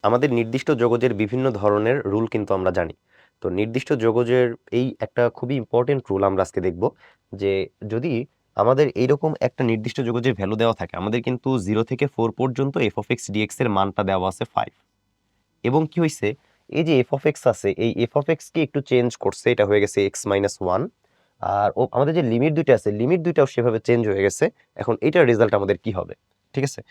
আমাদের নির্দিষ্ট যোগজের বিভিন্ন ধরনের রুল কিন্তু আমরা জানি। তো নির্দিষ্ট যোগজের এই একটা খুবই ইম্পর্টেন্ট রুল আমরা আজকে দেখব যে যদি আমাদের এইরকম একটা নির্দিষ্ট যোগজের ভ্যালু দেওয়া থাকে, আমাদের কিন্তু 0 থেকে 4 পর্যন্ত এফ অফ এক্স ডিএক্স এর মানটা দেওয়া আছে 5, এবং কি হয়েছে, এই যে এফ অফ এক্স আছে এই এফ অফ এক্স কে একটু চেঞ্জ করছে, এটা হয়ে গেছে এক্স মাইনাস ওয়ান। আর আমাদের যে লিমিট দুইটা আছে, লিমিট দুইটাও সেভাবে চেঞ্জ হয়ে গেছে। এখন এটার রেজাল্ট আমাদের কি হবে? ঠিক আছে,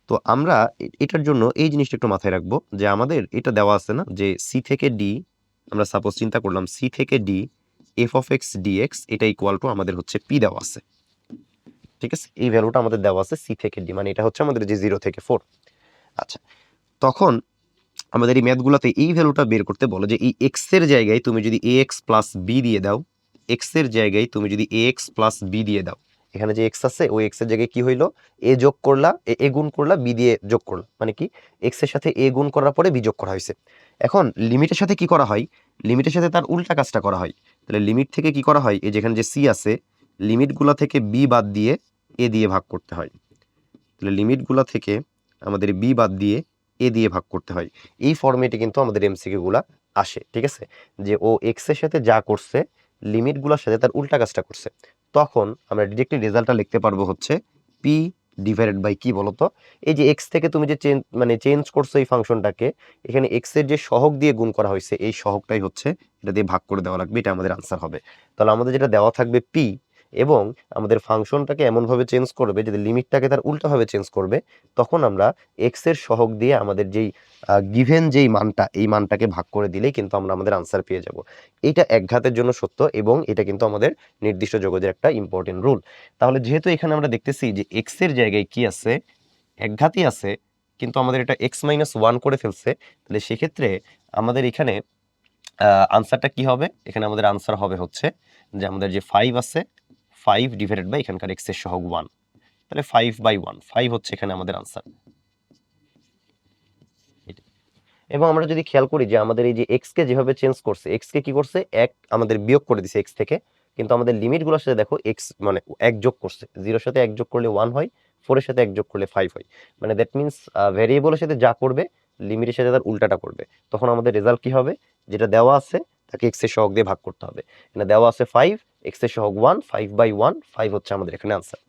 তো আমরা এটার জন্য এই জিনিসটা একটু মাথায় রাখবো যে আমাদের এটা দেওয়া আছে না যে সি থেকে ডি, আমরা সাপোজ চিন্তা করলাম সি থেকে D F of X DX এটা ইকুয়াল টু আমাদের হচ্ছে পি দেওয়া আছে। ঠিক আছে, এই ভ্যালুটা আমাদের দেওয়া আছে সি থেকে ডি, মানে এটা হচ্ছে আমাদের যে 0 থেকে 4। আচ্ছা, তখন আমাদের এই ম্যাথগুলোতে এই ভ্যালুটা বের করতে বলো যে এই এক্স এর জায়গায় তুমি যদি এ এক্স প্লাস বি দিয়ে দাও, এক্স এর জায়গায় তুমি যদি এ এক্স প্লাস বি দিয়ে দাও, এখানে যে এক্স আছে ওই এক্স এর জায়গায় কি হইলো, এ যোগ করলা, এ গুণ করলা, বি দিয়ে যোগ করলা, মানে কি এক্স এর সাথে এ গুণ করার পরে বি যোগ করা হয়েছে। এখন লিমিটের সাথে কি করা হয়, লিমিটের সাথে তার উল্টা কাজটা করা হয়। তাহলে লিমিট থেকে কি করা হয়, এই যেখানে যে সি আছে লিমিটগুলা থেকে বি বাদ দিয়ে এ দিয়ে ভাগ করতে হয়। তাহলে লিমিটগুলা থেকে আমাদের বি বাদ দিয়ে এ দিয়ে ভাগ করতে হয়। এই ফর্মেটে কিন্তু আমাদের এমসিকিউ গুলা আসে। ঠিক আছে, যে ও এক্স এর সাথে যা করছে লিমিটগুলোর সাথে তার উল্টা কাজটা করছে, তখন আমরা ডিরেক্টলি রেজাল্টটা লিখতে পারবো হচ্ছে পি ডিভাইডেড বাই কি বলতো, এই যে এক্স থেকে তুমি যে চেঞ্জ করছো এই ফাংশনটাকে, এখানে এক্স এর যে সহগ দিয়ে গুণ করা হয়েছে এই সহগটাই হচ্ছে এটা দিয়ে ভাগ করে দেওয়া লাগবে, এটা আমাদের আনসার হবে। তাহলে আমাদের যেটা দেওয়া থাকবে পি, এবং আমাদের ফাংশনটাকে এমনভাবে চেঞ্জ করবে যদি লিমিটটাকে তার উল্টাভাবে চেঞ্জ করবে, তখন আমরা এক্স এর সহগ দিয়ে আমাদের যেই গিভেন যেই মানটা এই মানটাকে ভাগ করে দিলেই কিন্তু আমরা আমাদের আনসার পেয়ে যাব। এটা একঘাতের জন্য সত্য, এবং এটা কিন্তু আমাদের নির্দিষ্ট যোগজের একটা ইম্পর্টেন্ট রুল। তাহলে যেহেতু এখানে আমরা দেখতেছি যে এক্স এর জায়গায় কি আছে, একঘাতই আছে, কিন্তু আমাদের এটা এক্স মাইনাস ওয়ান করে ফেলছে, তাহলে সেক্ষেত্রে আমাদের এখানে আনসারটা কি হবে, এখানে আমাদের আনসার হবে হচ্ছে যে আমাদের যে 5 আছে 5 ডিভাইডেড বাই এখানকার এক্স এর সহগ 1, তাহলে 5/1, 5 হচ্ছে এখানে আমাদের আনসার। এবং আমরা যদি খেয়াল করি যে আমাদের এই যে এক্স কে যেভাবে চেঞ্জ করছে, এক্স কে কি করছে, এক আমাদের বিয়োগ করে দিছে এক্স থেকে, কিন্তু আমাদের লিমিটগুলোর সাথে দেখো এক্স মানে এক যোগ করছে, 0 সাথে এক যোগ করলে 1 হয়, 4 এর সাথে এক যোগ করলে 5 হয়, মানে দ্যাট মিন্স ভেরিয়েবলের সাথে যা করবে লিমিটের সাথে তার উল্টাটা করবে। তখন আমাদের রেজাল্ট কি হবে, যেটা দেওয়া আছে তাকে এক্স এর সহগ দিয়ে ভাগ করতে হবে। এখানে দেওয়া আছে 5, এক্স এর সহগ 1, 5/1, 5 হচ্ছে আমাদের এখানে আনসার।